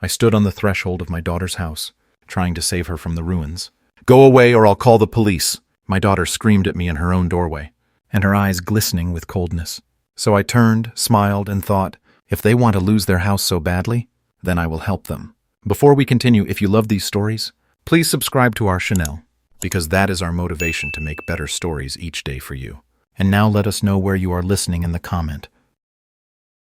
I stood on the threshold of my daughter's house, trying to save her from the ruins. "Go away or I'll call the police," my daughter screamed at me in her own doorway, and her eyes glistening with coldness. So I turned, smiled, and thought, if they want to lose their house so badly, then I will help them. Before we continue, if you love these stories, please subscribe to our channel, because that is our motivation to make better stories each day for you. And now let us know where you are listening in the comment.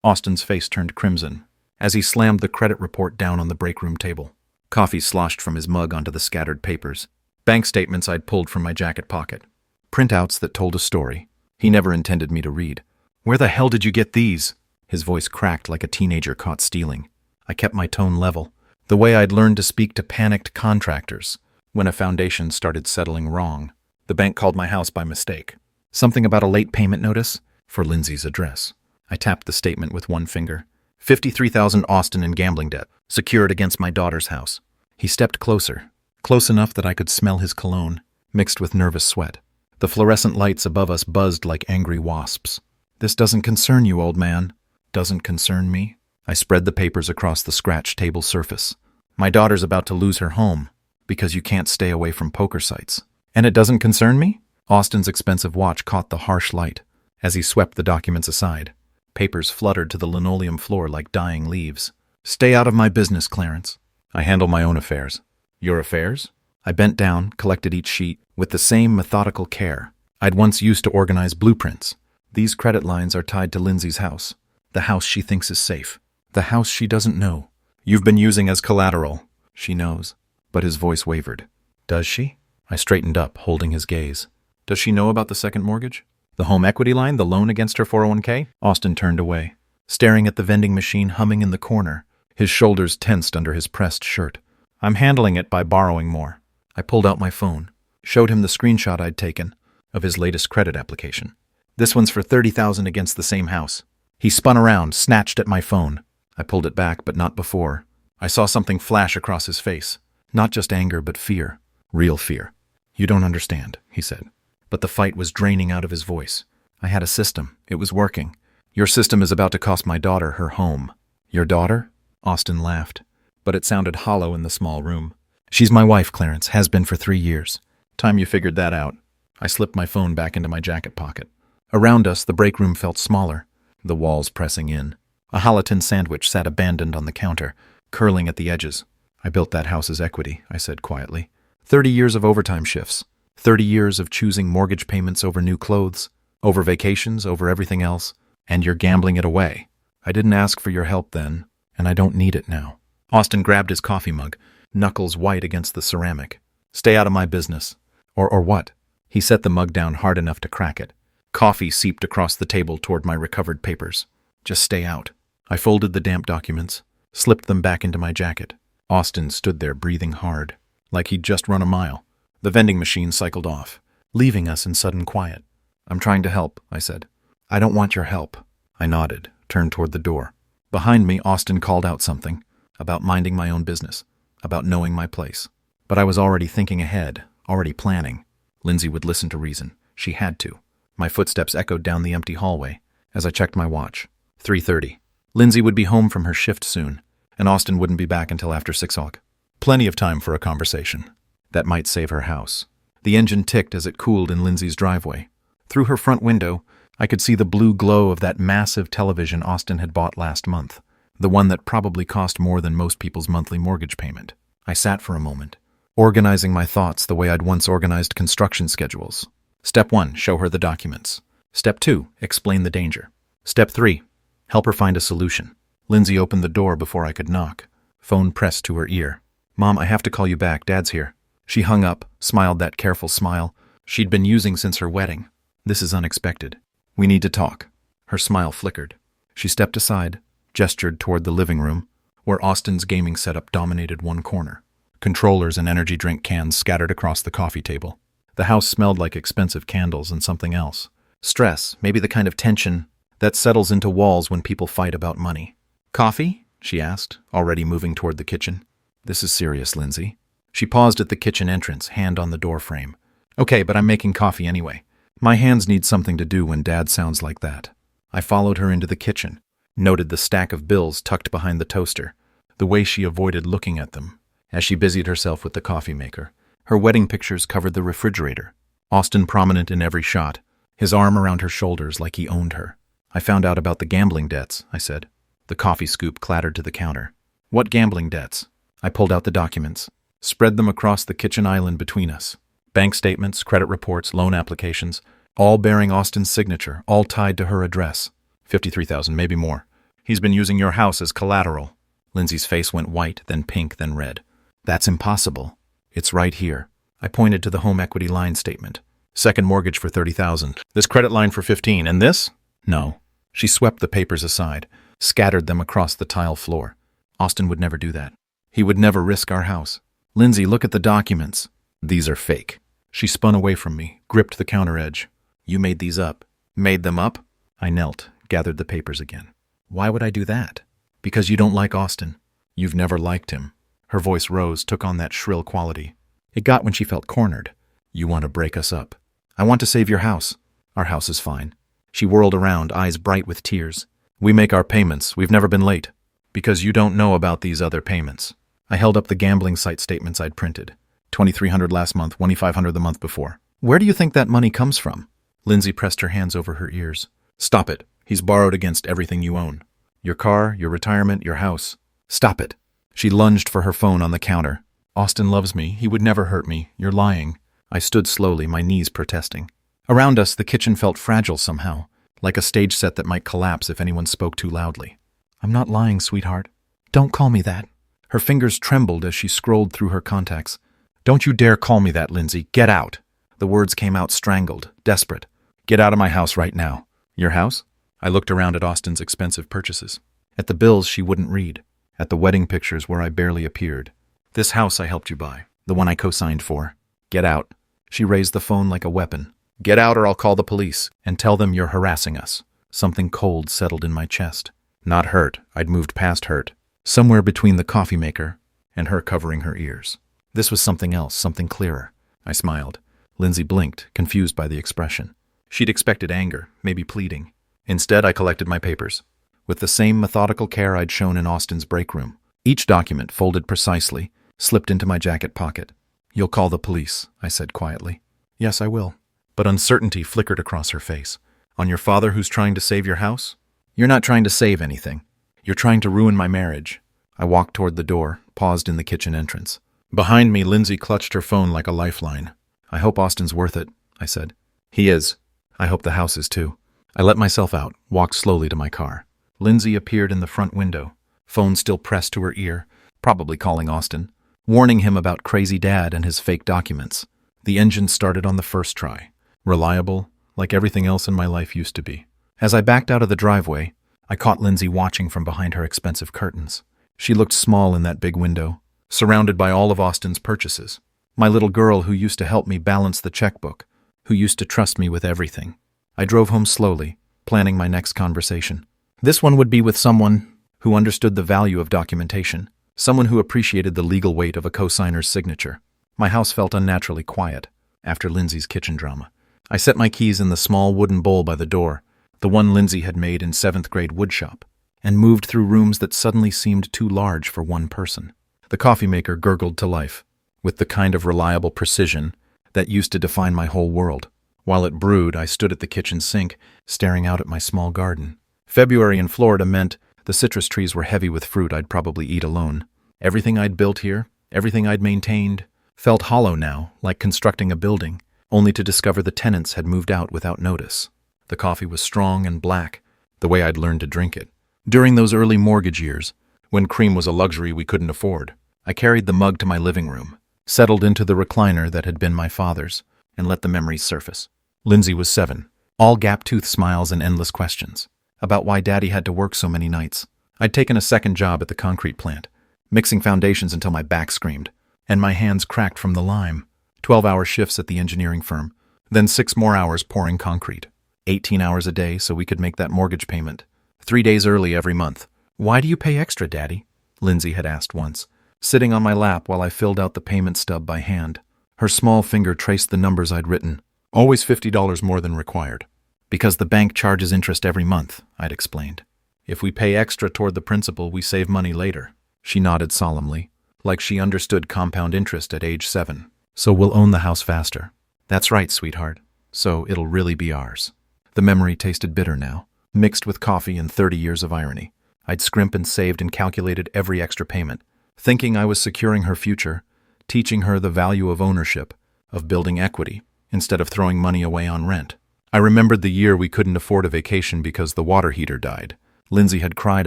Austin's face turned crimson as he slammed the credit report down on the break room table. Coffee sloshed from his mug onto the scattered papers. Bank statements I'd pulled from my jacket pocket. Printouts that told a story he never intended me to read. "Where the hell did you get these?" His voice cracked like a teenager caught stealing. I kept my tone level, the way I'd learned to speak to panicked contractors when a foundation started settling wrong. The bank called my house by mistake. Something about a late payment notice for Lindsay's address. I tapped the statement with one finger. 53,000 Austin in gambling debt, secured against my daughter's house. He stepped closer, close enough that I could smell his cologne, mixed with nervous sweat. The fluorescent lights above us buzzed like angry wasps. "This doesn't concern you, old man." "Doesn't concern me?" I spread the papers across the scratched table surface. "My daughter's about to lose her home, because you can't stay away from poker sites. And it doesn't concern me?" Austin's expensive watch caught the harsh light as he swept the documents aside. Papers fluttered to the linoleum floor like dying leaves. "Stay out of my business, Clarence. I handle my own affairs." "Your affairs?" I bent down, collected each sheet, with the same methodical care I'd once used to organize blueprints. "These credit lines are tied to Lindsay's house. The house she thinks is safe. The house she doesn't know. You've been using as collateral." "She knows." But his voice wavered. "Does she?" I straightened up, holding his gaze. "Does she know about the second mortgage? The home equity line, the loan against her 401k? Austin turned away, staring at the vending machine humming in the corner, his shoulders tensed under his pressed shirt. "I'm handling it by borrowing more." I pulled out my phone, showed him the screenshot I'd taken of his latest credit application. "This one's for 30,000 against the same house." He spun around, snatched at my phone. I pulled it back, but not before. I saw something flash across his face. Not just anger, but fear. Real fear. "You don't understand," he said. But the fight was draining out of his voice. "I had a system. It was working. Your system is about to cost my daughter her home." "Your daughter?" Austin laughed, but it sounded hollow in the small room. "She's my wife, Clarence. Has been for 3 years. Time you figured that out." I slipped my phone back into my jacket pocket. Around us, the break room felt smaller, the walls pressing in. A Halaton sandwich sat abandoned on the counter, curling at the edges. "I built that house's equity," I said quietly. 30 years of overtime shifts. 30 years of choosing mortgage payments over new clothes, over vacations, over everything else, and you're gambling it away. I didn't ask for your help then, and I don't need it now. Austin grabbed his coffee mug, knuckles white against the ceramic. "Stay out of my business." Or what? He set the mug down hard enough to crack it. Coffee seeped across the table toward my recovered papers. "Just stay out." I folded the damp documents, slipped them back into my jacket. Austin stood there breathing hard, like he'd just run a mile. The vending machine cycled off, leaving us in sudden quiet. "I'm trying to help," I said. "I don't want your help." I nodded, turned toward the door. Behind me, Austin called out something, about minding my own business, about knowing my place. But I was already thinking ahead, already planning. Lindsay would listen to reason. She had to. My footsteps echoed down the empty hallway as I checked my watch. 3:30. Lindsay would be home from her shift soon, and Austin wouldn't be back until after 6 o'clock. Plenty of time for a conversation. That might save her house. The engine ticked as it cooled in Lindsay's driveway. Through her front window, I could see the blue glow of that massive television Austin had bought last month, the one that probably cost more than most people's monthly mortgage payment. I sat for a moment, organizing my thoughts the way I'd once organized construction schedules. Step 1, show her the documents. Step 2, explain the danger. Step 3, help her find a solution. Lindsay opened the door before I could knock, phone pressed to her ear. "Mom, I have to call you back. Dad's here." She hung up, smiled that careful smile she'd been using since her wedding. "This is unexpected. We need to talk." Her smile flickered. She stepped aside, gestured toward the living room, where Austin's gaming setup dominated one corner. Controllers and energy drink cans scattered across the coffee table. The house smelled like expensive candles and something else. Stress, maybe the kind of tension that settles into walls when people fight about money. "Coffee?" she asked, already moving toward the kitchen. "This is serious, Lindsay." She paused at the kitchen entrance, hand on the door frame. "Okay, but I'm making coffee anyway. My hands need something to do when Dad sounds like that." I followed her into the kitchen, noted the stack of bills tucked behind the toaster, the way she avoided looking at them. As she busied herself with the coffee maker, her wedding pictures covered the refrigerator, Austin prominent in every shot, his arm around her shoulders like he owned her. I found out about the gambling debts, I said. The coffee scoop clattered to the counter. What gambling debts? I pulled out the documents, spread them across the kitchen island between us. Bank statements, credit reports, loan applications, all bearing Austin's signature, all tied to her address. 53,000, maybe more. He's been using your house as collateral. Lindsay's face went white, then pink, then red. That's impossible. It's right here. I pointed to the home equity line statement. Second mortgage for 30,000. This credit line for 15, and this? No. She swept the papers aside, scattered them across the tile floor. Austin would never do that. He would never risk our house. Lindsay, look at the documents. These are fake. She spun away from me, gripped the counter edge. You made these up. Made them up? I knelt, gathered the papers again. Why would I do that? Because you don't like Austin. You've never liked him. Her voice rose, took on that shrill quality. It got when she felt cornered. You want to break us up. I want to save your house. Our house is fine. She whirled around, eyes bright with tears. We make our payments. We've never been late. Because you don't know about these other payments. I held up the gambling site statements I'd printed. $2,300 last month, $2,500 the month before. Where do you think that money comes from? Lindsay pressed her hands over her ears. Stop it. He's borrowed against everything you own. Your car, your retirement, your house. Stop it. She lunged for her phone on the counter. Austin loves me. He would never hurt me. You're lying. I stood slowly, my knees protesting. Around us, the kitchen felt fragile somehow, like a stage set that might collapse if anyone spoke too loudly. I'm not lying, sweetheart. Don't call me that. Her fingers trembled as she scrolled through her contacts. Don't you dare call me that, Lindsay. Get out. The words came out strangled, desperate. Get out of my house right now. Your house? I looked around at Austin's expensive purchases. At the bills she wouldn't read. At the wedding pictures where I barely appeared. This house I helped you buy. The one I co-signed for. Get out. She raised the phone like a weapon. Get out or I'll call the police and tell them you're harassing us. Something cold settled in my chest. Not hurt. I'd moved past hurt. Somewhere between the coffee maker and her covering her ears. This was something else, something clearer. I smiled. Lindsay blinked, confused by the expression. She'd expected anger, maybe pleading. Instead, I collected my papers. With the same methodical care I'd shown in Austin's break room. Each document, folded precisely, slipped into my jacket pocket. You'll call the police, I said quietly. Yes, I will. But uncertainty flickered across her face. On your father who's trying to save your house? You're not trying to save anything. You're trying to ruin my marriage. I walked toward the door, paused in the kitchen entrance. Behind me, Lindsay clutched her phone like a lifeline. I hope Austin's worth it, I said. He is. I hope the house is too. I let myself out, walked slowly to my car. Lindsay appeared in the front window, phone still pressed to her ear, probably calling Austin, warning him about crazy dad and his fake documents. The engine started on the first try. Reliable, like everything else in my life used to be. As I backed out of the driveway, I caught Lindsay watching from behind her expensive curtains. She looked small in that big window, surrounded by all of Austin's purchases. My little girl who used to help me balance the checkbook, who used to trust me with everything. I drove home slowly, planning my next conversation. This one would be with someone who understood the value of documentation, someone who appreciated the legal weight of a co-signer's signature. My house felt unnaturally quiet after Lindsay's kitchen drama. I set my keys in the small wooden bowl by the door, the one Lindsay had made in 7th grade woodshop, and moved through rooms that suddenly seemed too large for one person. The coffee maker gurgled to life, with the kind of reliable precision that used to define my whole world. While it brewed, I stood at the kitchen sink, staring out at my small garden. February in Florida meant the citrus trees were heavy with fruit I'd probably eat alone. Everything I'd built here, everything I'd maintained, felt hollow now, like constructing a building, only to discover the tenants had moved out without notice. The coffee was strong and black, the way I'd learned to drink it. During those early mortgage years, when cream was a luxury we couldn't afford, I carried the mug to my living room, settled into the recliner that had been my father's, and let the memories surface. Lindsay was 7, all gap-toothed smiles and endless questions about why Daddy had to work so many nights. I'd taken a second job at the concrete plant, mixing foundations until my back screamed, and my hands cracked from the lime. 12-hour shifts at the engineering firm, then 6 more hours pouring concrete. 18 hours a day so we could make that mortgage payment. 3 days early every month. Why do you pay extra, Daddy? Lindsay had asked once, sitting on my lap while I filled out the payment stub by hand. Her small finger traced the numbers I'd written. Always $50 more than required. Because the bank charges interest every month, I'd explained. If we pay extra toward the principal, we save money later. She nodded solemnly, like she understood compound interest at age 7. So we'll own the house faster. That's right, sweetheart. So it'll really be ours. The memory tasted bitter now, mixed with coffee and 30 years of irony. I'd scrimped and saved and calculated every extra payment, thinking I was securing her future, teaching her the value of ownership, of building equity, instead of throwing money away on rent. I remembered the year we couldn't afford a vacation because the water heater died. Lindsay had cried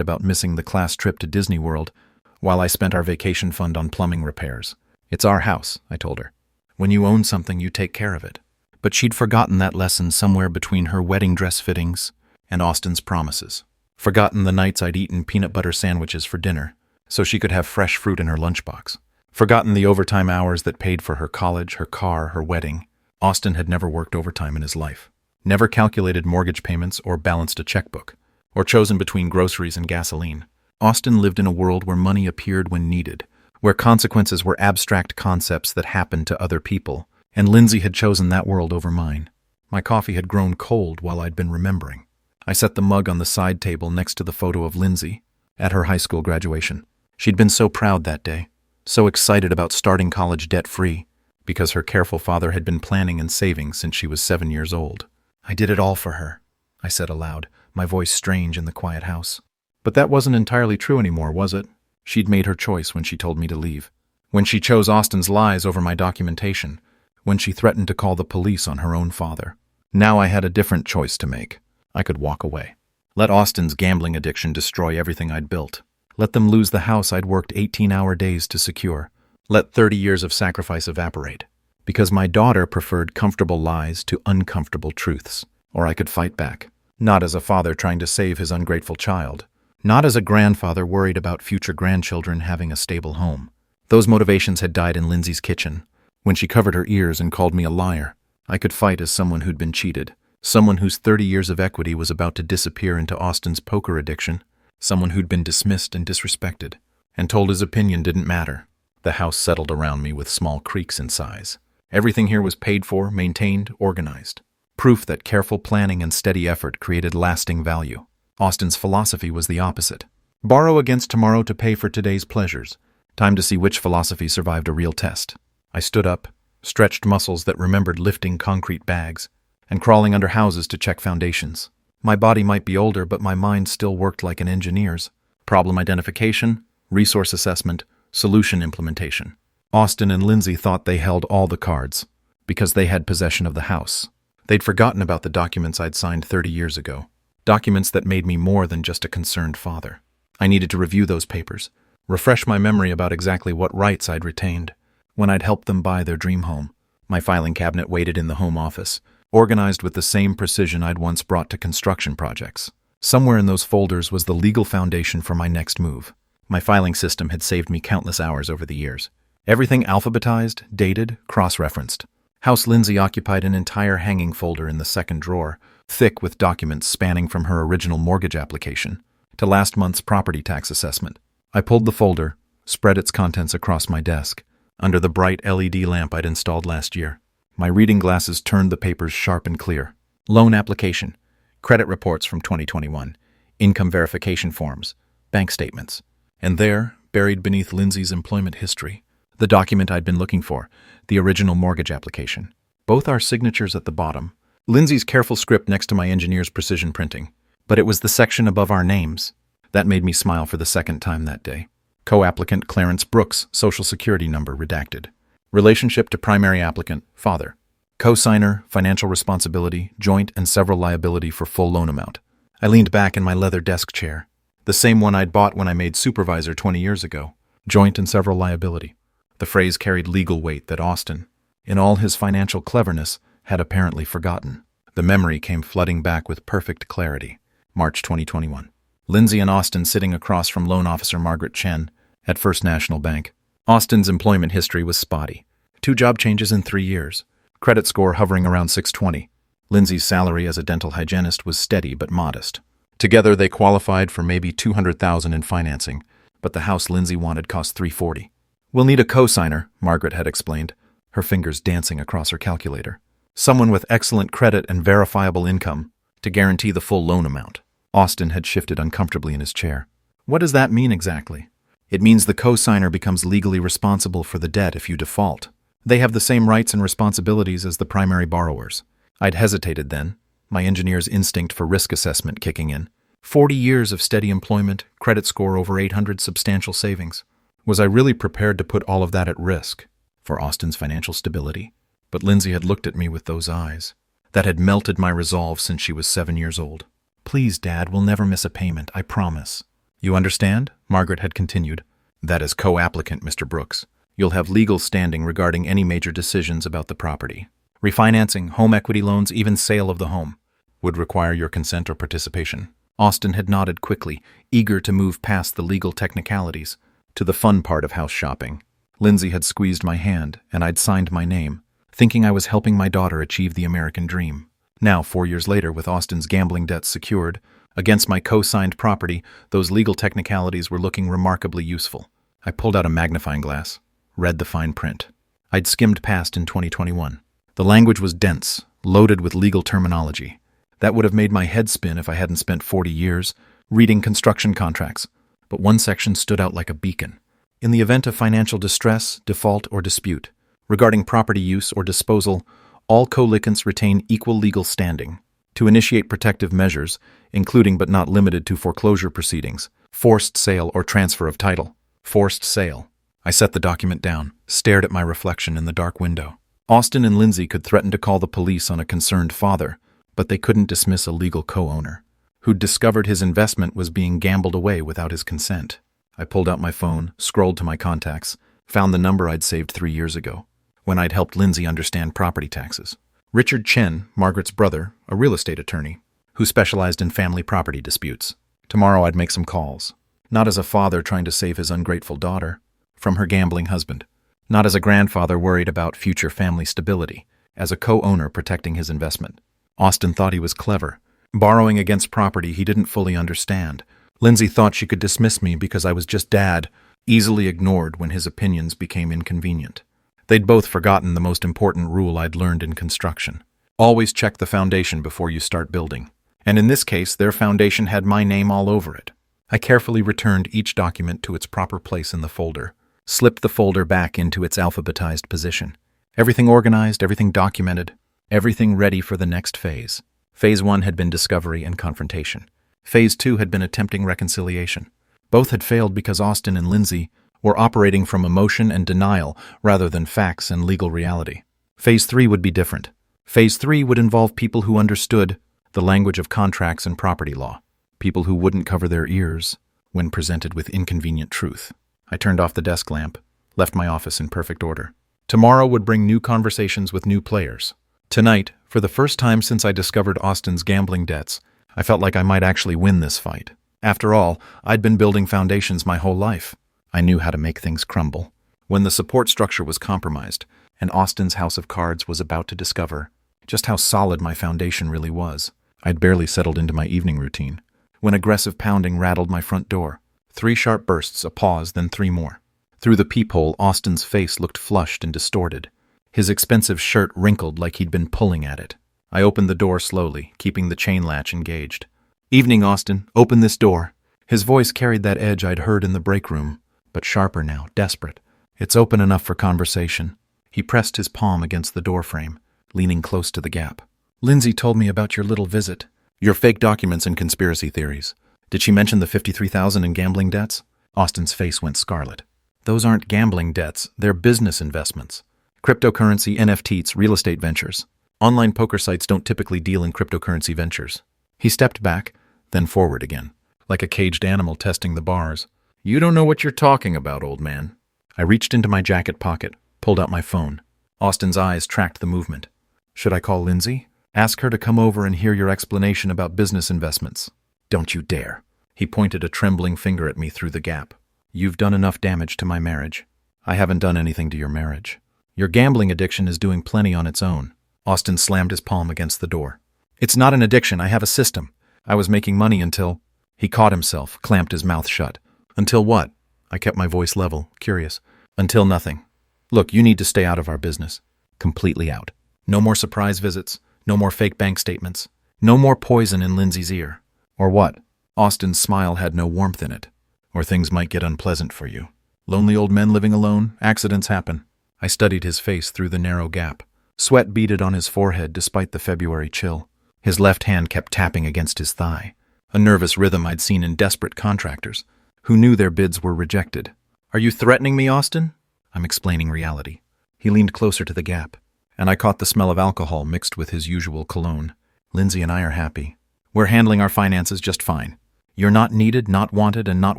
about missing the class trip to Disney World, while I spent our vacation fund on plumbing repairs. It's our house, I told her. When you own something, you take care of it. But she'd forgotten that lesson somewhere between her wedding dress fittings and Austin's promises. Forgotten the nights I'd eaten peanut butter sandwiches for dinner, so she could have fresh fruit in her lunchbox. Forgotten the overtime hours that paid for her college, her car, her wedding. Austin had never worked overtime in his life. Never calculated mortgage payments or balanced a checkbook, or chosen between groceries and gasoline. Austin lived in a world where money appeared when needed, where consequences were abstract concepts that happened to other people, and Lindsay had chosen that world over mine. My coffee had grown cold while I'd been remembering. I set the mug on the side table next to the photo of Lindsay at her high school graduation. She'd been so proud that day, so excited about starting college debt-free, because her careful father had been planning and saving since she was 7 years old. I did it all for her, I said aloud, my voice strange in the quiet house. But that wasn't entirely true anymore, was it? She'd made her choice when she told me to leave. When she chose Austin's lies over my documentation. When she threatened to call the police on her own father. Now I had a different choice to make. I could walk away. Let Austin's gambling addiction destroy everything I'd built. Let them lose the house I'd worked 18-hour days to secure. Let 30 years of sacrifice evaporate. Because my daughter preferred comfortable lies to uncomfortable truths. Or I could fight back. Not as a father trying to save his ungrateful child. Not as a grandfather worried about future grandchildren having a stable home. Those motivations had died in Lindsay's kitchen, when she covered her ears and called me a liar. I could fight as someone who'd been cheated, someone whose 30 years of equity was about to disappear into Austin's poker addiction, someone who'd been dismissed and disrespected, and told his opinion didn't matter. The house settled around me with small creaks in size. Everything here was paid for, maintained, organized. Proof that careful planning and steady effort created lasting value. Austin's philosophy was the opposite. Borrow against tomorrow to pay for today's pleasures. Time to see which philosophy survived a real test. I stood up, stretched muscles that remembered lifting concrete bags, and crawling under houses to check foundations. My body might be older, but my mind still worked like an engineer's. Problem identification, resource assessment, solution implementation. Austin and Lindsay thought they held all the cards, because they had possession of the house. They'd forgotten about the documents I'd signed 30 years ago. Documents that made me more than just a concerned father. I needed to review those papers, refresh my memory about exactly what rights I'd retained when I'd helped them buy their dream home. My filing cabinet waited in the home office, organized with the same precision I'd once brought to construction projects. Somewhere in those folders was the legal foundation for my next move. My filing system had saved me countless hours over the years. Everything alphabetized, dated, cross-referenced. House Lindsay occupied an entire hanging folder in the second drawer, thick with documents spanning from her original mortgage application to last month's property tax assessment. I pulled the folder, spread its contents across my desk, under the bright LED lamp I'd installed last year. My reading glasses turned the papers sharp and clear. Loan application, credit reports from 2021, income verification forms, bank statements. And there, buried beneath Lindsay's employment history, the document I'd been looking for, the original mortgage application. Both our signatures at the bottom. Lindsay's careful script next to my engineer's precision printing. But it was the section above our names that made me smile for the second time that day. Co-applicant Clarence Brooks, Social Security number redacted. Relationship to primary applicant, father. Co-signer, financial responsibility, joint and several liability for full loan amount. I leaned back in my leather desk chair, the same one I'd bought when I made supervisor 20 years ago. Joint and several liability. The phrase carried legal weight that Austin, in all his financial cleverness, had apparently forgotten. The memory came flooding back with perfect clarity. March 2021. Lindsay and Austin sitting across from loan officer Margaret Chen at First National Bank. Austin's employment history was spotty. 2 job changes in 3 years. Credit score hovering around 620. Lindsay's salary as a dental hygienist was steady but modest. Together they qualified for maybe $200,000 in financing, but the house Lindsay wanted cost $340,000. We'll need a co-signer, Margaret had explained, her fingers dancing across her calculator. Someone with excellent credit and verifiable income to guarantee the full loan amount. Austin had shifted uncomfortably in his chair. What does that mean exactly? It means the co-signer becomes legally responsible for the debt if you default. They have the same rights and responsibilities as the primary borrowers. I'd hesitated then, my engineer's instinct for risk assessment kicking in. 40 years of steady employment, credit score over 800, substantial savings. Was I really prepared to put all of that at risk for Austin's financial stability? But Lindsay had looked at me with those eyes that had melted my resolve since she was 7 years old. Please, Dad, we'll never miss a payment, I promise. You understand? Margaret had continued. That as co-applicant, Mr. Brooks, you'll have legal standing regarding any major decisions about the property. Refinancing, home equity loans, even sale of the home would require your consent or participation. Austin had nodded quickly, eager to move past the legal technicalities to the fun part of house shopping. Lindsay had squeezed my hand, and I'd signed my name, thinking I was helping my daughter achieve the American dream. Now, 4 years later, with Austin's gambling debts secured against my co-signed property, those legal technicalities were looking remarkably useful. I pulled out a magnifying glass, read the fine print. I'd skimmed past in 2021. The language was dense, loaded with legal terminology. That would have made my head spin if I hadn't spent 40 years reading construction contracts. But one section stood out like a beacon. In the event of financial distress, default, or dispute, regarding property use or disposal, all co-litigants retain equal legal standing to initiate protective measures, including but not limited to foreclosure proceedings, forced sale or transfer of title. Forced sale. I set the document down, stared at my reflection in the dark window. Austin and Lindsay could threaten to call the police on a concerned father, but they couldn't dismiss a legal co-owner who'd discovered his investment was being gambled away without his consent. I pulled out my phone, scrolled to my contacts, found the number I'd saved 3 years ago, when I'd helped Lindsay understand property taxes. Richard Chen, Margaret's brother, a real estate attorney, who specialized in family property disputes. Tomorrow I'd make some calls. Not as a father trying to save his ungrateful daughter from her gambling husband. Not as a grandfather worried about future family stability. As a co-owner protecting his investment. Austin thought he was clever, borrowing against property he didn't fully understand. Lindsay thought she could dismiss me because I was just Dad, easily ignored when his opinions became inconvenient. They'd both forgotten the most important rule I'd learned in construction. Always check the foundation before you start building. And in this case, their foundation had my name all over it. I carefully returned each document to its proper place in the folder, slipped the folder back into its alphabetized position. Everything organized, everything documented, everything ready for the next phase. Phase 1 had been discovery and confrontation. Phase 2 had been attempting reconciliation. Both had failed because Austin and Lindsay were operating from emotion and denial rather than facts and legal reality. Phase 3 would be different. Phase 3 would involve people who understood the language of contracts and property law, people who wouldn't cover their ears when presented with inconvenient truth. I turned off the desk lamp, left my office in perfect order. Tomorrow would bring new conversations with new players. Tonight, for the first time since I discovered Austin's gambling debts, I felt like I might actually win this fight. After all, I'd been building foundations my whole life. I knew how to make things crumble. When the support structure was compromised, and Austin's house of cards was about to discover just how solid my foundation really was, I'd barely settled into my evening routine when aggressive pounding rattled my front door. 3 sharp bursts, a pause, then 3 more. Through the peephole, Austin's face looked flushed and distorted. His expensive shirt wrinkled like he'd been pulling at it. I opened the door slowly, keeping the chain latch engaged. "Evening, Austin. Open this door." His voice carried that edge I'd heard in the break room, but sharper now, desperate. "It's open enough for conversation." He pressed his palm against the doorframe, leaning close to the gap. "Lindsay told me about your little visit. Your fake documents and conspiracy theories. Did she mention the $53,000 in gambling debts?" Austin's face went scarlet. "Those aren't gambling debts, they're business investments. Cryptocurrency, NFTs, real estate ventures. Online poker sites don't typically deal in cryptocurrency ventures." He stepped back, then forward again, like a caged animal testing the bars. "You don't know what you're talking about, old man." I reached into my jacket pocket, pulled out my phone. Austin's eyes tracked the movement. "Should I call Lindsay? Ask her to come over and hear your explanation about business investments." "Don't you dare." He pointed a trembling finger at me through the gap. "You've done enough damage to my marriage." "I haven't done anything to your marriage. Your gambling addiction is doing plenty on its own." Austin slammed his palm against the door. "It's not an addiction, I have a system. I was making money until—" He caught himself, clamped his mouth shut. "Until what?" I kept my voice level, curious. "Until nothing. Look, you need to stay out of our business. Completely out. No more surprise visits. No more fake bank statements. No more poison in Lindsay's ear." "Or what?" Austin's smile had no warmth in it. or things might get unpleasant for you. Lonely old men living alone, accidents happen. I studied his face through the narrow gap. Sweat beaded on his forehead despite the February chill. His left hand kept tapping against his thigh, a nervous rhythm I'd seen in desperate contractors who knew their bids were rejected. "Are you threatening me, Austin?" I'm explaining reality. He leaned closer to the gap, and I caught the smell of alcohol mixed with his usual cologne. "Lindsay and I are happy. We're handling our finances just fine. You're not needed, not wanted, and not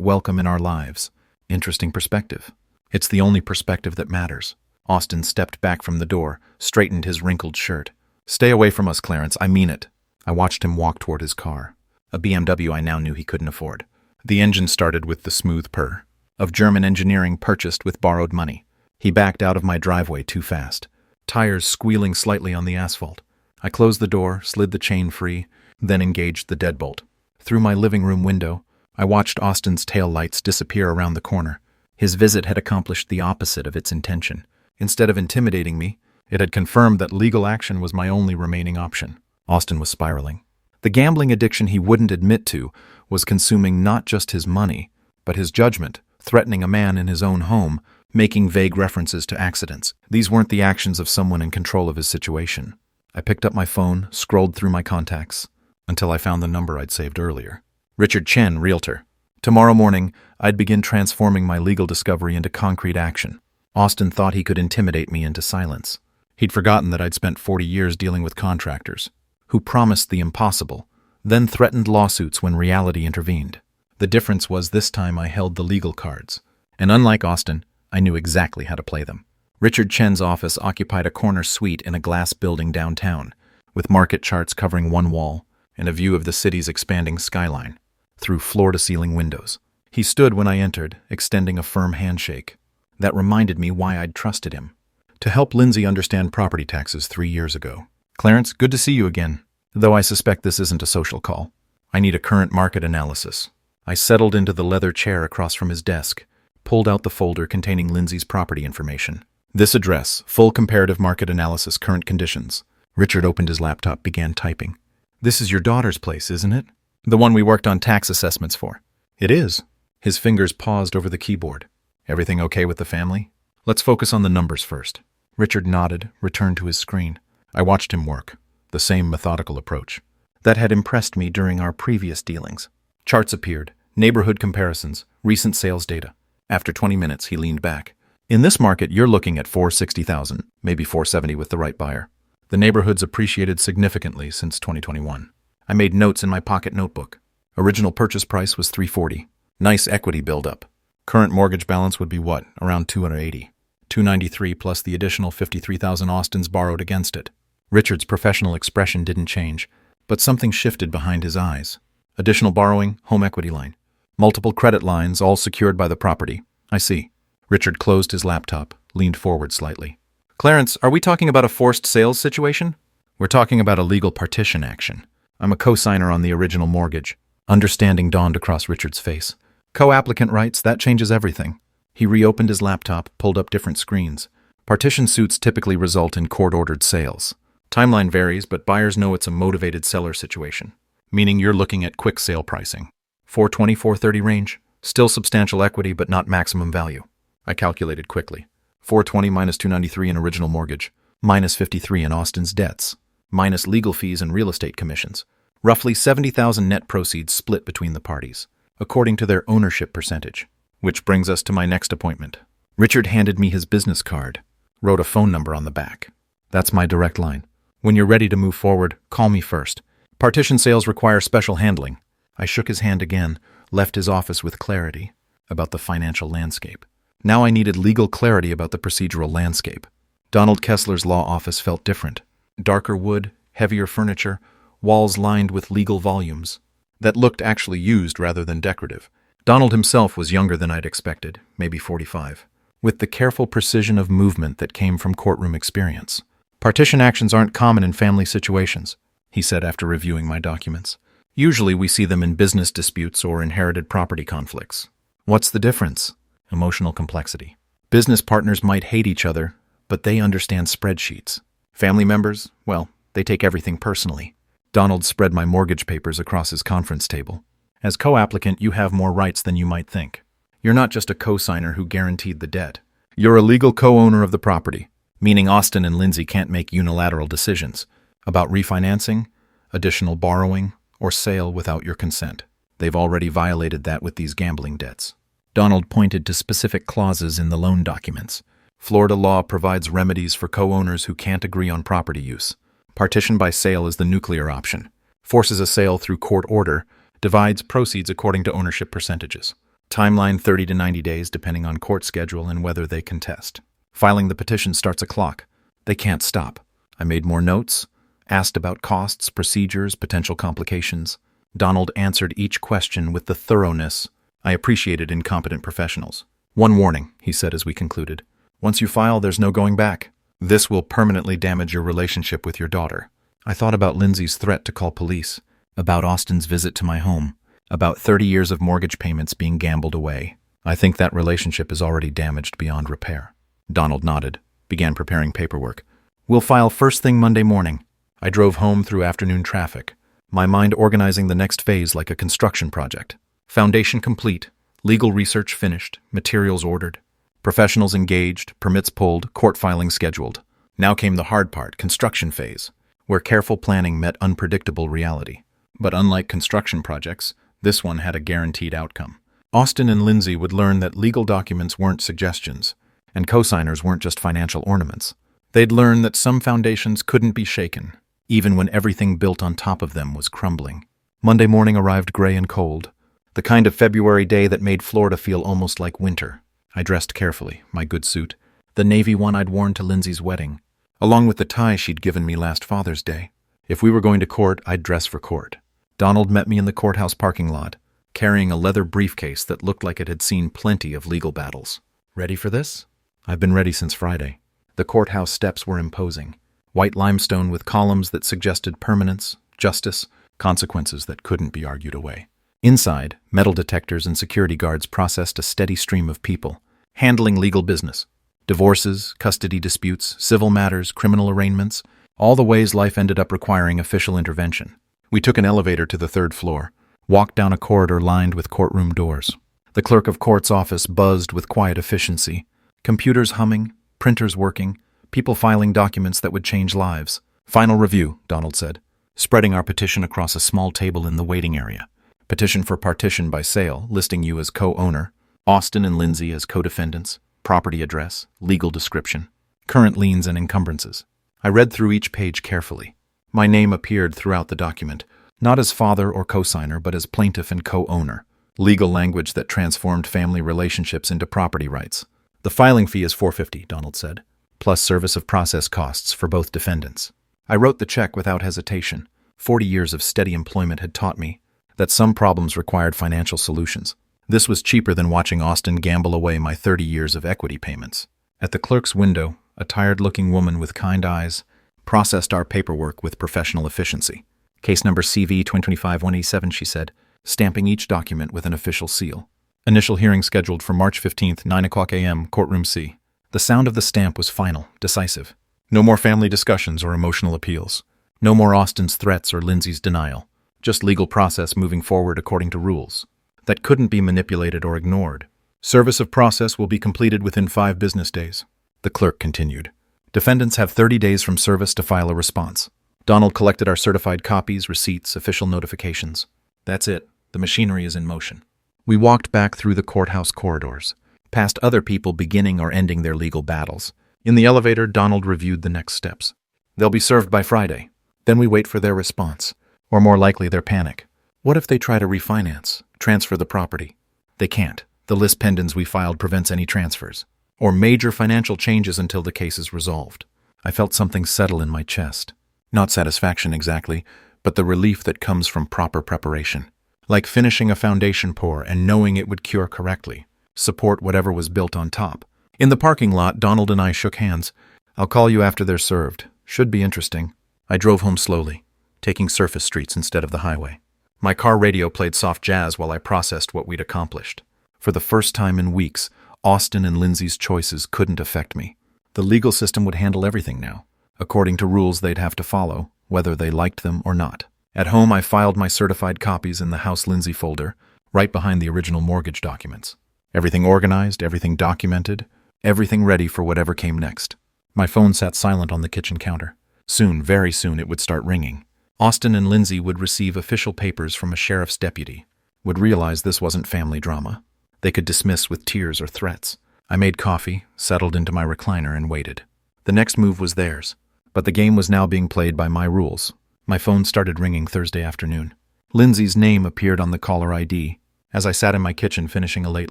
welcome in our lives." Interesting perspective. It's the only perspective that matters. Austin stepped back from the door, straightened his wrinkled shirt. "Stay away from us, Clarence. I mean it." I watched him walk toward his car, a BMW I now knew he couldn't afford. The engine started with the smooth purr of German engineering purchased with borrowed money. He backed out of my driveway too fast, tires squealing slightly on the asphalt. I closed the door, slid the chain free, then engaged the deadbolt. Through my living room window, I watched Austin's taillights disappear around the corner. His visit had accomplished the opposite of its intention. Instead of intimidating me, it had confirmed that legal action was my only remaining option. Austin was spiraling. The gambling addiction he wouldn't admit to was consuming not just his money, but his judgment, threatening a man in his own home, making vague references to accidents. These weren't the actions of someone in control of his situation. I picked up my phone, scrolled through my contacts, until I found the number I'd saved earlier. Richard Chen, Realtor. Tomorrow morning, I'd begin transforming my legal discovery into concrete action. Austin thought he could intimidate me into silence. He'd forgotten that I'd spent 40 years dealing with contractors, who promised the impossible, then threatened lawsuits when reality intervened. The difference was this time I held the legal cards, and unlike Austin, I knew exactly how to play them. Richard Chen's office occupied a corner suite in a glass building downtown, with market charts covering one wall and a view of the city's expanding skyline through floor-to-ceiling windows. He stood when I entered, extending a firm handshake. That reminded me why I'd trusted him. To help Lindsay understand property taxes 3 years ago. "Clarence, good to see you again. Though I suspect this isn't a social call. I need a current market analysis." I settled into the leather chair across from his desk, pulled out the folder containing Lindsay's property information. "This address, full comparative market analysis, current conditions." Richard opened his laptop, began typing. "This is your daughter's place, isn't it? The one we worked on tax assessments for." "It is." His fingers paused over the keyboard. "Everything okay with the family? Let's focus on the numbers first." Richard nodded, returned to his screen. I watched him work, the same methodical approach that had impressed me during our previous dealings. Charts appeared, neighborhood comparisons, recent sales data. After 20 minutes, he leaned back. "In this market, you're looking at $460,000, maybe $470 with the right buyer. The neighborhood's appreciated significantly since 2021. I made notes in my pocket notebook. Original purchase price was $340. Nice equity buildup. Current mortgage balance would be what? Around $280. $293 plus the additional $53,000 Austin's borrowed against it." Richard's professional expression didn't change, but something shifted behind his eyes. "Additional borrowing, home equity line. Multiple credit lines, all secured by the property. I see." Richard closed his laptop, leaned forward slightly. "Clarence, are we talking about a forced sales situation?" "We're talking about a legal partition action. I'm a co-signer on the original mortgage." Understanding dawned across Richard's face. "Co-applicant rights, that changes everything." He reopened his laptop, pulled up different screens. "Partition suits typically result in court-ordered sales. Timeline varies, but buyers know it's a motivated seller situation, meaning you're looking at quick sale pricing. 420, 430 range. Still substantial equity, but not maximum value." I calculated quickly. 420 minus 293 in original mortgage, minus 53 in Austin's debts, minus legal fees and real estate commissions. Roughly 70,000 net proceeds split between the parties, according to their ownership percentage. Which brings us to my next appointment. Richard handed me his business card, wrote a phone number on the back. "That's my direct line. When you're ready to move forward, call me first. Partition sales require special handling." I shook his hand again, left his office with clarity about the financial landscape. Now I needed legal clarity about the procedural landscape. Donald Kessler's law office felt different. Darker wood, heavier furniture, walls lined with legal volumes that looked actually used rather than decorative. Donald himself was younger than I'd expected, maybe 45, with the careful precision of movement that came from courtroom experience. "Partition actions aren't common in family situations," he said after reviewing my documents. "Usually we see them in business disputes or inherited property conflicts." "What's the difference?" "Emotional complexity. Business partners might hate each other, but they understand spreadsheets. Family members, well, they take everything personally." Donald spread my mortgage papers across his conference table. "As co-applicant, you have more rights than you might think. You're not just a co-signer who guaranteed the debt. You're a legal co-owner of the property, meaning Austin and Lindsay can't make unilateral decisions about refinancing, additional borrowing, or sale without your consent. They've already violated that with these gambling debts. Donald pointed to specific clauses in the loan documents. Florida law provides remedies for co-owners who can't agree on property use. Partition by sale is the nuclear option. Forces a sale through court order, divides proceeds according to ownership percentages. Timeline 30 to 90 days depending on court schedule and whether they contest. Filing the petition starts a clock. They can't stop. I made more notes, asked about costs, procedures, potential complications. Donald answered each question with the thoroughness I appreciated in competent professionals. One warning, he said as we concluded. Once you file, there's no going back. This will permanently damage your relationship with your daughter. I thought about Lindsay's threat to call police, about Austin's visit to my home, about 30 years of mortgage payments being gambled away. I think that relationship is already damaged beyond repair. Donald nodded, began preparing paperwork. We'll file first thing Monday morning. I drove home through afternoon traffic, my mind organizing the next phase like a construction project. Foundation complete, legal research finished, materials ordered, professionals engaged, permits pulled, court filing scheduled. Now came the hard part, construction phase, where careful planning met unpredictable reality. But unlike construction projects, this one had a guaranteed outcome. Austin and Lindsay would learn that legal documents weren't suggestions, and co-signers weren't just financial ornaments. They'd learn that some foundations couldn't be shaken, even when everything built on top of them was crumbling. Monday morning arrived gray and cold, the kind of February day that made Florida feel almost like winter. I dressed carefully, my good suit, the navy one I'd worn to Lindsay's wedding, along with the tie she'd given me last Father's Day. If we were going to court, I'd dress for court. Donald met me in the courthouse parking lot, carrying a leather briefcase that looked like it had seen plenty of legal battles. Ready for this? I've been ready since Friday. The courthouse steps were imposing, white limestone with columns that suggested permanence, justice, consequences that couldn't be argued away. Inside, metal detectors and security guards processed a steady stream of people, handling legal business. Divorces, custody disputes, civil matters, criminal arraignments, all the ways life ended up requiring official intervention. We took an elevator to the third floor, walked down a corridor lined with courtroom doors. The clerk of court's office buzzed with quiet efficiency, computers humming, printers working, people filing documents that would change lives. Final review, Donald said, spreading our petition across a small table in the waiting area. Petition for partition by sale, listing you as co-owner, Austin and Lindsay as co-defendants, property address, legal description, current liens and encumbrances. I read through each page carefully. My name appeared throughout the document, not as father or co-signer, but as plaintiff and co-owner. Legal language that transformed family relationships into property rights. The filing fee is $450, Donald said, plus service of process costs for both defendants. I wrote the check without hesitation. 40 years of steady employment had taught me that some problems required financial solutions. This was cheaper than watching Austin gamble away my 30 years of equity payments. At the clerk's window, a tired-looking woman with kind eyes processed our paperwork with professional efficiency. Case number CV 2025-187, she said, stamping each document with an official seal. Initial hearing scheduled for March 15th, 9 o'clock a.m., Courtroom C. The sound of the stamp was final, decisive. No more family discussions or emotional appeals. No more Austin's threats or Lindsay's denial. Just legal process moving forward according to rules that couldn't be manipulated or ignored. Service of process will be completed within 5 business days. The clerk continued. Defendants have 30 days from service to file a response. Donald collected our certified copies, receipts, official notifications. That's it. The machinery is in motion. We walked back through the courthouse corridors, past other people beginning or ending their legal battles. In the elevator, Donald reviewed the next steps. They'll be served by Friday. Then we wait for their response. Or more likely, their panic. What if they try to refinance, transfer the property? They can't. The list pendens we filed prevents any transfers, or major financial changes until the case is resolved. I felt something settle in my chest. Not satisfaction exactly, but the relief that comes from proper preparation. Like finishing a foundation pour and knowing it would cure correctly, support whatever was built on top. In the parking lot, Donald and I shook hands. I'll call you after they're served. Should be interesting. I drove home slowly, taking surface streets instead of the highway. My car radio played soft jazz while I processed what we'd accomplished. For the first time in weeks, Austin and Lindsay's choices couldn't affect me. The legal system would handle everything now, according to rules they'd have to follow, whether they liked them or not. At home, I filed my certified copies in the House Lindsay folder, right behind the original mortgage documents. Everything organized, everything documented, everything ready for whatever came next. My phone sat silent on the kitchen counter. Soon, very soon, it would start ringing. Austin and Lindsay would receive official papers from a sheriff's deputy, would realize this wasn't family drama. They could dismiss with tears or threats. I made coffee, settled into my recliner, and waited. The next move was theirs, but the game was now being played by my rules. My phone started ringing Thursday afternoon. Lindsay's name appeared on the caller ID as I sat in my kitchen finishing a late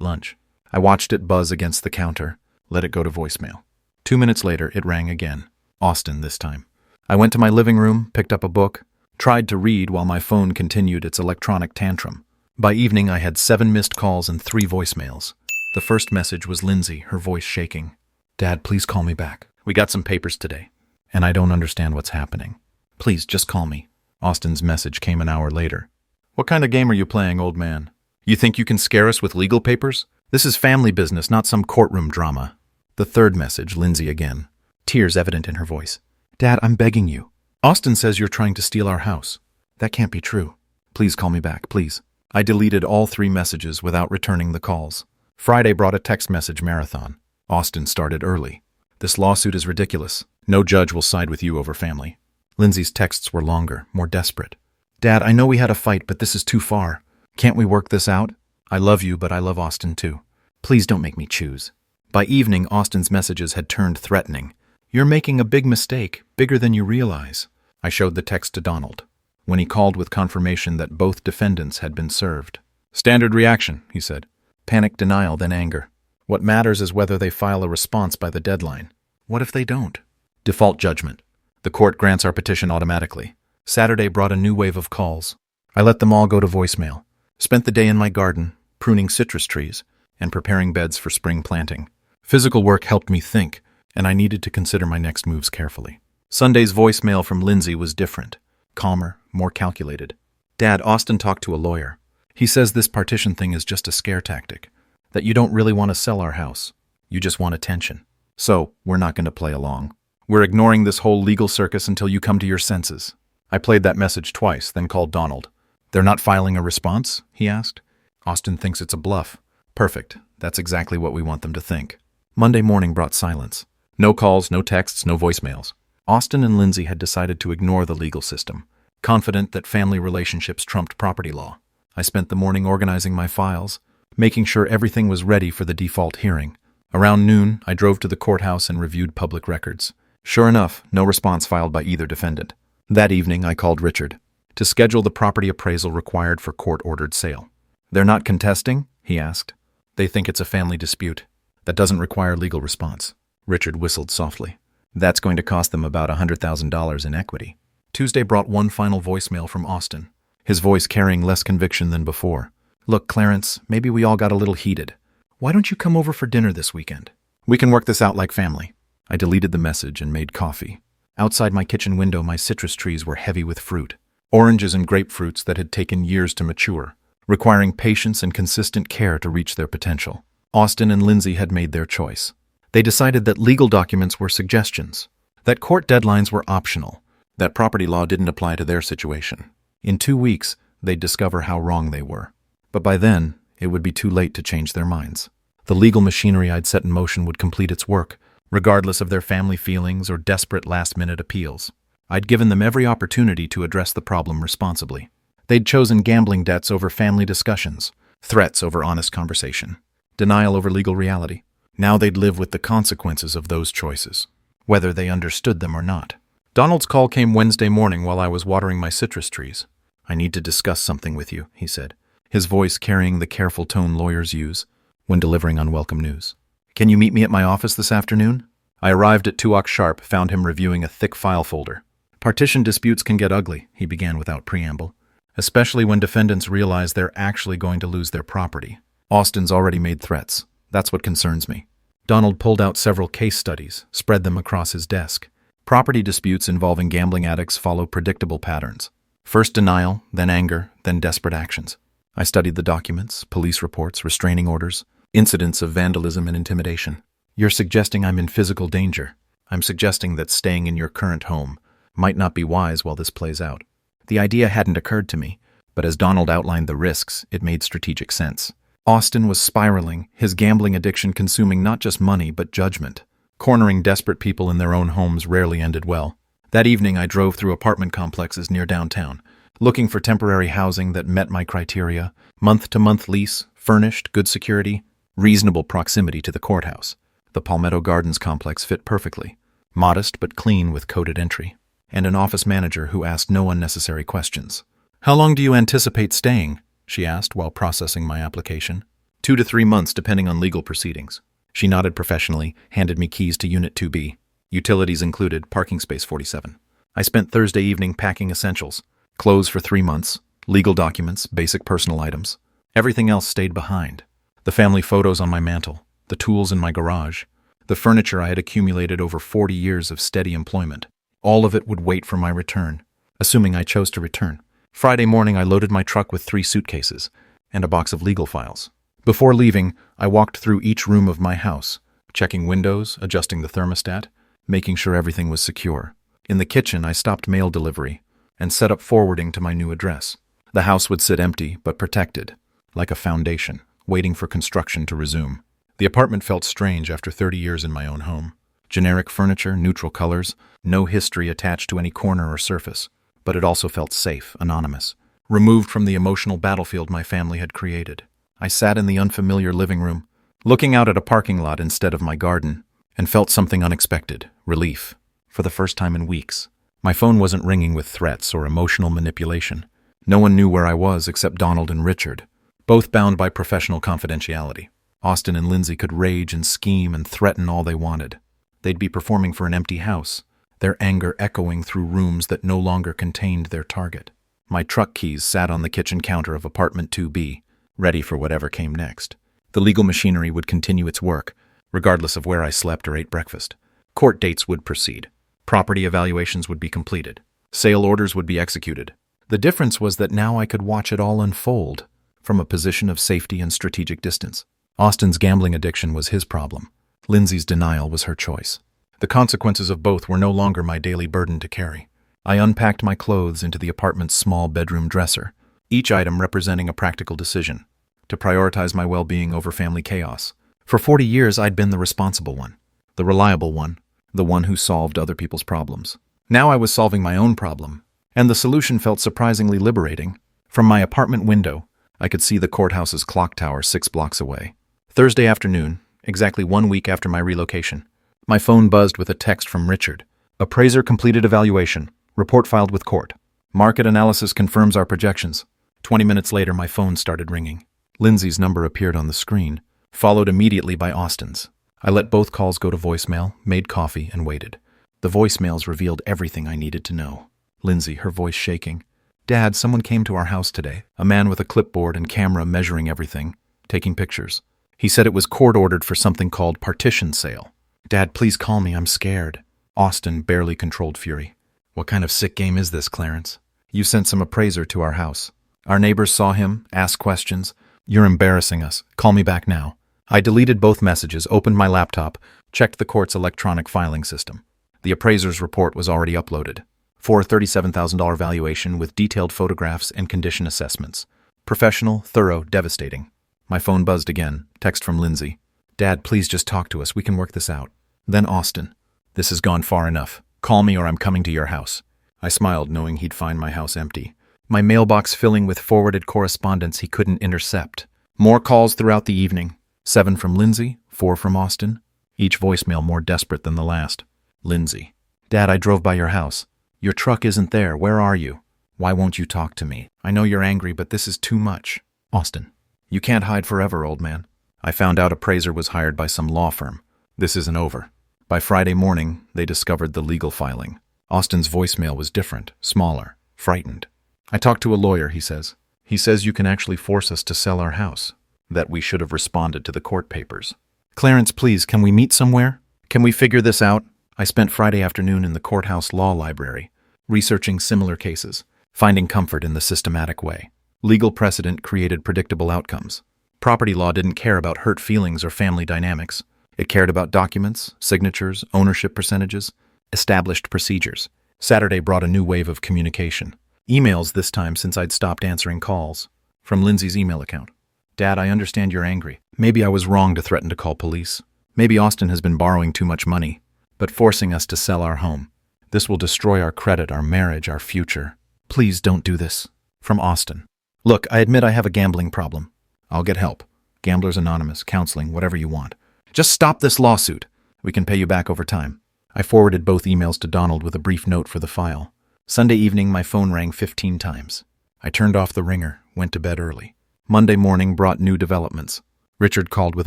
lunch. I watched it buzz against the counter, let it go to voicemail. 2 minutes later, it rang again. Austin this time. I went to my living room, picked up a book, tried to read while my phone continued its electronic tantrum. By evening, I had 7 missed calls and 3 voicemails. The first message was Lindsay, her voice shaking. "Dad, please call me back. We got some papers today, and I don't understand what's happening. Please, just call me." Austin's message came an hour later. "What kind of game are you playing, old man? You think you can scare us with legal papers? This is family business, not some courtroom drama." The third message, Lindsay again, tears evident in her voice. "Dad, I'm begging you. Austin says you're trying to steal our house. That can't be true. Please call me back, please." I deleted all 3 messages without returning the calls. Friday brought a text message marathon. Austin started early. "This lawsuit is ridiculous. No judge will side with you over family." Lindsay's texts were longer, more desperate. "Dad, I know we had a fight, but this is too far. Can't we work this out? I love you, but I love Austin too. Please don't make me choose." By evening, Austin's messages had turned threatening. "You're making a big mistake, bigger than you realize." I showed the text to Donald, when he called with confirmation that both defendants had been served. "Standard reaction," he said. "Panic, denial, then anger. What matters is whether they file a response by the deadline. What if they don't?" Default judgment. The court grants our petition automatically. Saturday brought a new wave of calls. I let them all go to voicemail. Spent the day in my garden, pruning citrus trees and preparing beds for spring planting. Physical work helped me think, and I needed to consider my next moves carefully. Sunday's voicemail from Lindsay was different, calmer, more calculated. "Dad, Austin talked to a lawyer. He says this partition thing is just a scare tactic, that you don't really want to sell our house. You just want attention. So, we're not going to play along. We're ignoring this whole legal circus until you come to your senses." I played that message twice, then called Donald. "They're not filing a response?" he asked. "Austin thinks it's a bluff." "Perfect. That's exactly what we want them to think." Monday morning brought silence. No calls, no texts, no voicemails. Austin and Lindsay had decided to ignore the legal system, confident that family relationships trumped property law. I spent the morning organizing my files, making sure everything was ready for the default hearing. Around noon, I drove to the courthouse and reviewed public records. Sure enough, no response filed by either defendant. That evening, I called Richard to schedule the property appraisal required for court-ordered sale. "They're not contesting?" he asked. "They think it's a family dispute. That doesn't require legal response." Richard whistled softly. "That's going to cost them about $100,000 in equity." Tuesday brought one final voicemail from Austin, his voice carrying less conviction than before. "Look, Clarence, maybe we all got a little heated. Why don't you come over for dinner this weekend? We can work this out like family." I deleted the message and made coffee. Outside my kitchen window, my citrus trees were heavy with fruit. Oranges and grapefruits that had taken years to mature, requiring patience and consistent care to reach their potential. Austin and Lindsay had made their choice. They decided that legal documents were suggestions, that court deadlines were optional, that property law didn't apply to their situation. In 2 weeks, they'd discover how wrong they were. But by then, it would be too late to change their minds. The legal machinery I'd set in motion would complete its work, regardless of their family feelings or desperate last-minute appeals. I'd given them every opportunity to address the problem responsibly. They'd chosen gambling debts over family discussions, threats over honest conversation, denial over legal reality. Now they'd live with the consequences of those choices, whether they understood them or not. Donald's call came Wednesday morning while I was watering my citrus trees. "I need to discuss something with you," he said, his voice carrying the careful tone lawyers use when delivering unwelcome news. "Can you meet me at my office this afternoon?" I arrived at 2 sharp, found him reviewing a thick file folder. "Partition disputes can get ugly," he began without preamble, "especially when defendants realize they're actually going to lose their property. Austin's already made threats. That's what concerns me." Donald pulled out several case studies, spread them across his desk. Property disputes involving gambling addicts follow predictable patterns. First denial, then anger, then desperate actions. I studied the documents, police reports, restraining orders, incidents of vandalism and intimidation. "You're suggesting I'm in physical danger. I'm suggesting that staying in your current home might not be wise while this plays out." The idea hadn't occurred to me, but as Donald outlined the risks, it made strategic sense. Austin was spiraling, his gambling addiction consuming not just money but judgment. Cornering desperate people in their own homes rarely ended well. That evening I drove through apartment complexes near downtown, looking for temporary housing that met my criteria: month-to-month lease, furnished, good security, reasonable proximity to the courthouse. The Palmetto Gardens complex fit perfectly, modest but clean with coded entry, and an office manager who asked no unnecessary questions. "How long do you anticipate staying?" she asked while processing my application. 2 to 3 months depending on legal proceedings. She nodded professionally, handed me keys to Unit 2B. Utilities included, parking space 47. I spent Thursday evening packing essentials. Clothes for 3 months, legal documents, basic personal items. Everything else stayed behind. The family photos on my mantle, the tools in my garage, the furniture I had accumulated over 40 years of steady employment. All of it would wait for my return, assuming I chose to return. Friday morning I loaded my truck with 3 suitcases and a box of legal files. Before leaving, I walked through each room of my house, checking windows, adjusting the thermostat, making sure everything was secure. In the kitchen, I stopped mail delivery and set up forwarding to my new address. The house would sit empty but protected, like a foundation, waiting for construction to resume. The apartment felt strange after 30 years in my own home. Generic furniture, neutral colors, no history attached to any corner or surface. But it also felt safe, anonymous, removed from the emotional battlefield my family had created. I sat in the unfamiliar living room, looking out at a parking lot instead of my garden, and felt something unexpected: relief. For the first time in weeks. My phone wasn't ringing with threats or emotional manipulation. No one knew where I was except Donald and Richard, both bound by professional confidentiality. Austin and Lindsay could rage and scheme and threaten all they wanted. They'd be performing for an empty house, their anger echoing through rooms that no longer contained their target. My truck keys sat on the kitchen counter of apartment 2B, ready for whatever came next. The legal machinery would continue its work, regardless of where I slept or ate breakfast. Court dates would proceed. Property evaluations would be completed. Sale orders would be executed. The difference was that now I could watch it all unfold from a position of safety and strategic distance. Austin's gambling addiction was his problem. Lindsay's denial was her choice. The consequences of both were no longer my daily burden to carry. I unpacked my clothes into the apartment's small bedroom dresser, each item representing a practical decision, to prioritize my well-being over family chaos. For 40 years, I'd been the responsible one, the reliable one, the one who solved other people's problems. Now I was solving my own problem, and the solution felt surprisingly liberating. From my apartment window, I could see the courthouse's clock tower 6 blocks away. Thursday afternoon, exactly 1 week after my relocation, my phone buzzed with a text from Richard. "Appraiser completed evaluation. Report filed with court. Market analysis confirms our projections." 20 minutes later, my phone started ringing. Lindsay's number appeared on the screen, followed immediately by Austin's. I let both calls go to voicemail, made coffee, and waited. The voicemails revealed everything I needed to know. Lindsay, her voice shaking. "Dad, someone came to our house today. A man with a clipboard and camera measuring everything, taking pictures. He said it was court-ordered for something called partition sale. Dad, please call me, I'm scared." Austin barely controlled fury. "What kind of sick game is this, Clarence? You sent some appraiser to our house. Our neighbors saw him, asked questions. You're embarrassing us. Call me back now." I deleted both messages, opened my laptop, checked the court's electronic filing system. The appraiser's report was already uploaded. For a $37,000 valuation with detailed photographs and condition assessments. Professional, thorough, devastating. My phone buzzed again, text from Lindsay. "Dad, please just talk to us. We can work this out." Then Austin. "This has gone far enough. Call me or I'm coming to your house." I smiled, knowing he'd find my house empty. My mailbox filling with forwarded correspondence he couldn't intercept. More calls throughout the evening. 7 from Lindsay, 4 from Austin. Each voicemail more desperate than the last. Lindsay. "Dad, I drove by your house. Your truck isn't there. Where are you? Why won't you talk to me? I know you're angry, but this is too much." Austin. "You can't hide forever, old man. I found out appraiser was hired by some law firm. This isn't over." By Friday morning, they discovered the legal filing. Austin's voicemail was different, smaller, frightened. "I talked to a lawyer," he says. "He says you can actually force us to sell our house. That we should have responded to the court papers." "Clarence, please, can we meet somewhere? Can we figure this out?" I spent Friday afternoon in the courthouse law library, researching similar cases, finding comfort in the systematic way. Legal precedent created predictable outcomes. Property law didn't care about hurt feelings or family dynamics. It cared about documents, signatures, ownership percentages, established procedures. Saturday brought a new wave of communication. Emails this time since I'd stopped answering calls. From Lindsay's email account. Dad, I understand you're angry. Maybe I was wrong to threaten to call police. Maybe Austin has been borrowing too much money, but forcing us to sell our home. This will destroy our credit, our marriage, our future. Please don't do this. From Austin. Look, I admit I have a gambling problem. I'll get help. Gamblers Anonymous, counseling, whatever you want. Just stop this lawsuit. We can pay you back over time. I forwarded both emails to Donald with a brief note for the file. Sunday evening, my phone rang 15 times. I turned off the ringer, went to bed early. Monday morning brought new developments. Richard called with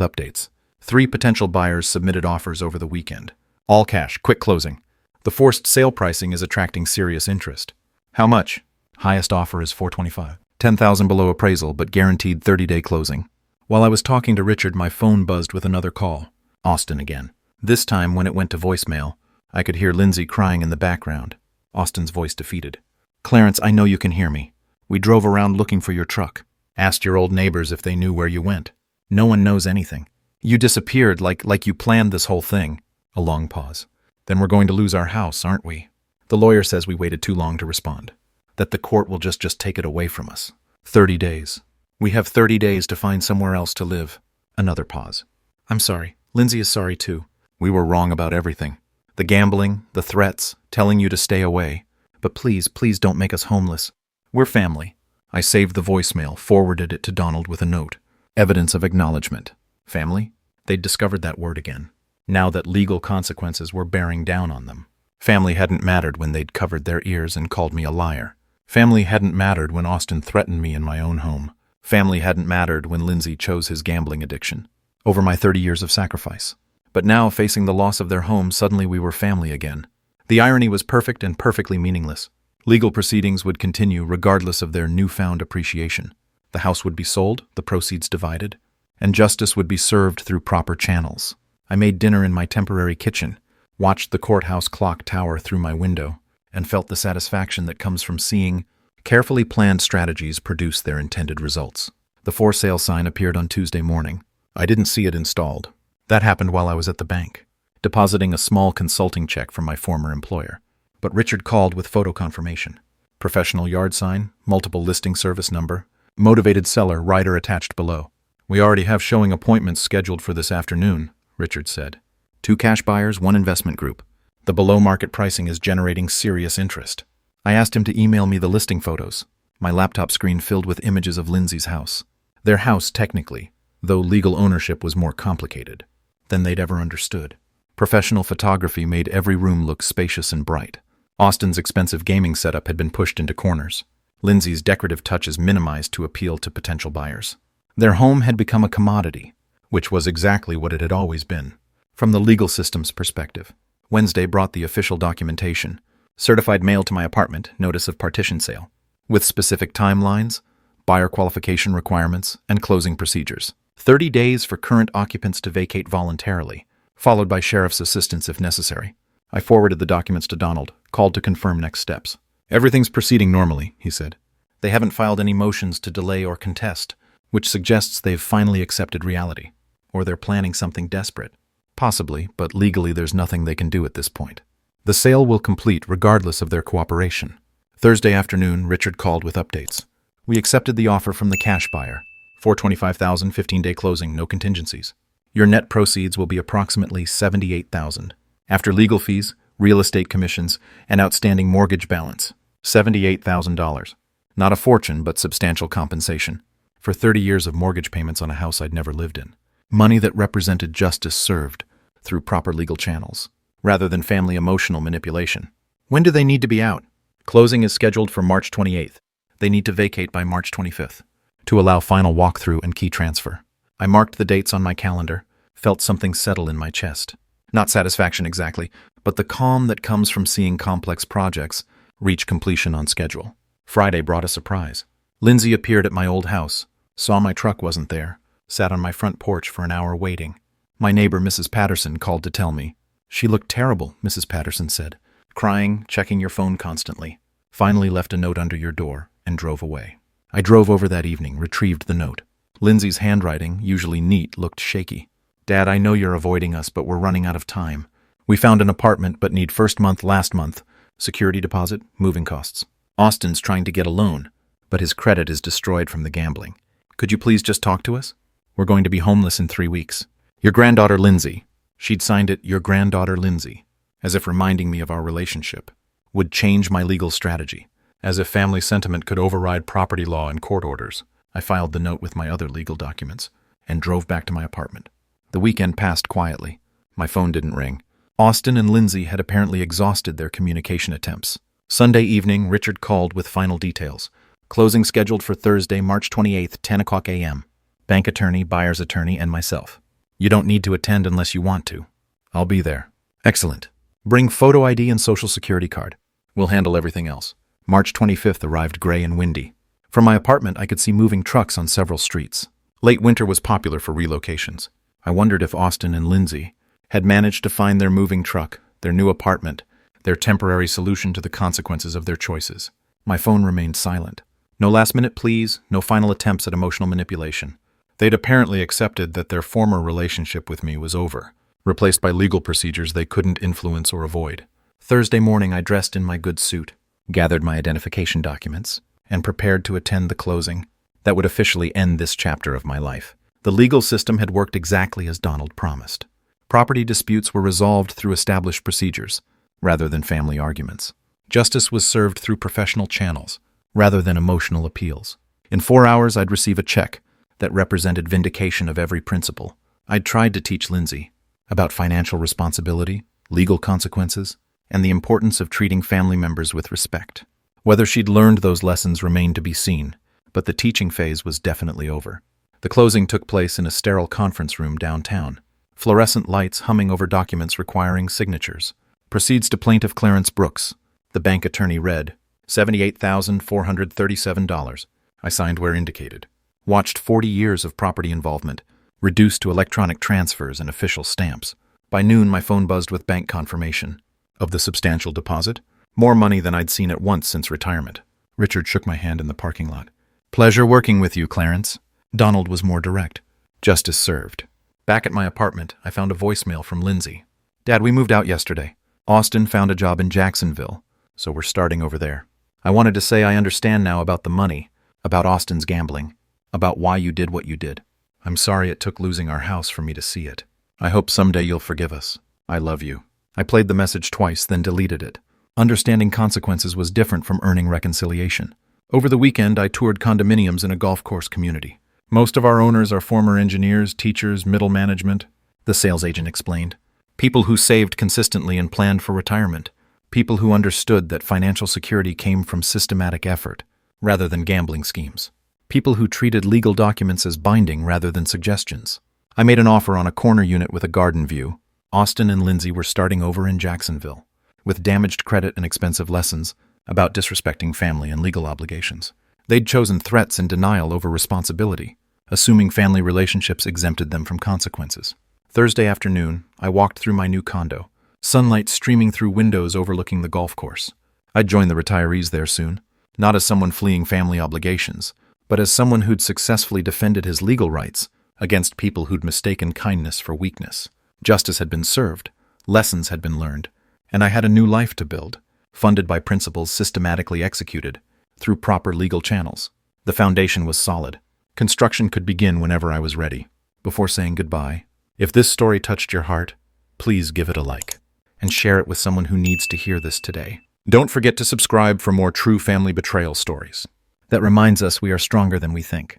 updates. 3 potential buyers submitted offers over the weekend. All cash, quick closing. The forced sale pricing is attracting serious interest. How much? Highest offer is $425. $10,000 below appraisal, but guaranteed 30-day closing. While I was talking to Richard, my phone buzzed with another call. Austin again. This time, when it went to voicemail, I could hear Lindsay crying in the background. Austin's voice defeated. Clarence, I know you can hear me. We drove around looking for your truck. Asked your old neighbors if they knew where you went. No one knows anything. You disappeared like you planned this whole thing. A long pause. Then we're going to lose our house, aren't we? The lawyer says we waited too long to respond. That the court will just take it away from us. 30 days. We have 30 days to find somewhere else to live. Another pause. I'm sorry. Lindsay is sorry too. We were wrong about everything. The gambling, the threats, telling you to stay away. But please don't make us homeless. We're family. I saved the voicemail, forwarded it to Donald with a note. Evidence of acknowledgement. Family? They'd discovered that word again. Now that legal consequences were bearing down on them. Family hadn't mattered when they'd covered their ears and called me a liar. Family hadn't mattered when Austin threatened me in my own home. Family hadn't mattered when Lindsay chose his gambling addiction. Over my 30 years of sacrifice. But now, facing the loss of their home, suddenly we were family again. The irony was perfect and perfectly meaningless. Legal proceedings would continue regardless of their newfound appreciation. The house would be sold, the proceeds divided, and justice would be served through proper channels. I made dinner in my temporary kitchen, watched the courthouse clock tower through my window, and felt the satisfaction that comes from seeing carefully planned strategies produce their intended results. The for sale sign appeared on Tuesday morning. I didn't see it installed. That happened while I was at the bank, depositing a small consulting check from my former employer. But Richard called with photo confirmation. Professional yard sign, multiple listing service number, motivated seller, rider attached below. We already have showing appointments scheduled for this afternoon, Richard said. 2 cash buyers, 1 investment group. The below-market pricing is generating serious interest. I asked him to email me the listing photos. My laptop screen filled with images of Lindsay's house. Their house, technically, though legal ownership was more complicated than they'd ever understood. Professional photography made every room look spacious and bright. Austin's expensive gaming setup had been pushed into corners. Lindsay's decorative touches minimized to appeal to potential buyers. Their home had become a commodity, which was exactly what it had always been. From the legal system's perspective, Wednesday brought the official documentation. Certified mail to my apartment, notice of partition sale, with specific timelines, buyer qualification requirements, and closing procedures. 30 days for current occupants to vacate voluntarily, followed by sheriff's assistance if necessary. I forwarded the documents to Donald, called to confirm next steps. Everything's proceeding normally, he said. They haven't filed any motions to delay or contest, which suggests they've finally accepted reality. Or they're planning something desperate. Possibly, but legally there's nothing they can do at this point. The sale will complete regardless of their cooperation. Thursday afternoon, Richard called with updates. We accepted the offer from the cash buyer. $425,000, 15-day closing, no contingencies. Your net proceeds will be approximately $78,000. After legal fees, real estate commissions, and outstanding mortgage balance, $78,000. Not a fortune, but substantial compensation. For 30 years of mortgage payments on a house I'd never lived in. Money that represented justice served through proper legal channels, rather than family emotional manipulation. When do they need to be out? Closing is scheduled for March 28th. They need to vacate by March 25th to allow final walkthrough and key transfer. I marked the dates on my calendar, felt something settle in my chest. Not satisfaction exactly, but the calm that comes from seeing complex projects reach completion on schedule. Friday brought a surprise. Lindsay appeared at my old house, saw my truck wasn't there, sat on my front porch for an hour waiting. My neighbor, Mrs. Patterson, called to tell me. She looked terrible, Mrs. Patterson said. Crying, checking your phone constantly. Finally left a note under your door and drove away. I drove over that evening, retrieved the note. Lindsay's handwriting, usually neat, looked shaky. Dad, I know you're avoiding us, but we're running out of time. We found an apartment but need first month last month. Security deposit, moving costs. Austin's trying to get a loan, but his credit is destroyed from the gambling. Could you please just talk to us? We're going to be homeless in 3 weeks. Your granddaughter, Lindsay. She'd signed it, your granddaughter, Lindsay, as if reminding me of our relationship. Would change my legal strategy, as if family sentiment could override property law and court orders. I filed the note with my other legal documents and drove back to my apartment. The weekend passed quietly. My phone didn't ring. Austin and Lindsay had apparently exhausted their communication attempts. Sunday evening, Richard called with final details. Closing scheduled for Thursday, March 28th, 10 o'clock a.m. Bank attorney, buyer's attorney, and myself. You don't need to attend unless you want to. I'll be there. Excellent. Bring photo ID and social security card. We'll handle everything else. March 25th arrived gray and windy. From my apartment, I could see moving trucks on several streets. Late winter was popular for relocations. I wondered if Austin and Lindsay had managed to find their moving truck, their new apartment, their temporary solution to the consequences of their choices. My phone remained silent. No last-minute pleas, no final attempts at emotional manipulation. They'd apparently accepted that their former relationship with me was over, replaced by legal procedures they couldn't influence or avoid. Thursday morning, I dressed in my good suit, gathered my identification documents, and prepared to attend the closing that would officially end this chapter of my life. The legal system had worked exactly as Donald promised. Property disputes were resolved through established procedures, rather than family arguments. Justice was served through professional channels, rather than emotional appeals. In 4 hours, I'd receive a check that represented vindication of every principle. I'd tried to teach Lindsay about financial responsibility, legal consequences, and the importance of treating family members with respect. Whether she'd learned those lessons remained to be seen, but the teaching phase was definitely over. The closing took place in a sterile conference room downtown, fluorescent lights humming over documents requiring signatures. Proceeds to Plaintiff Clarence Brooks. The bank attorney read, $78,437. I signed where indicated. Watched 40 years of property involvement, reduced to electronic transfers and official stamps. By noon, my phone buzzed with bank confirmation of the substantial deposit. More money than I'd seen at once since retirement. Richard shook my hand in the parking lot. Pleasure working with you, Clarence. Donald was more direct. Justice served. Back at my apartment, I found a voicemail from Lindsay. Dad, we moved out yesterday. Austin found a job in Jacksonville, so we're starting over there. I wanted to say I understand now about the money, about Austin's gambling, about why you did what you did. I'm sorry it took losing our house for me to see it. I hope someday you'll forgive us. I love you. I played the message twice, then deleted it. Understanding consequences was different from earning reconciliation. Over the weekend, I toured condominiums in a golf course community. Most of our owners are former engineers, teachers, middle management, the sales agent explained. People who saved consistently and planned for retirement. People who understood that financial security came from systematic effort, rather than gambling schemes. People who treated legal documents as binding rather than suggestions. I made an offer on a corner unit with a garden view. Austin and Lindsay were starting over in Jacksonville, with damaged credit and expensive lessons about disrespecting family and legal obligations. They'd chosen threats and denial over responsibility, assuming family relationships exempted them from consequences. Thursday afternoon, I walked through my new condo, sunlight streaming through windows overlooking the golf course. I'd join the retirees there soon, not as someone fleeing family obligations, but as someone who'd successfully defended his legal rights against people who'd mistaken kindness for weakness. Justice had been served, lessons had been learned, and I had a new life to build, funded by principles systematically executed through proper legal channels. The foundation was solid. Construction could begin whenever I was ready. Before saying goodbye, if this story touched your heart, please give it a like and share it with someone who needs to hear this today. Don't forget to subscribe for more true family betrayal stories. That reminds us we are stronger than we think.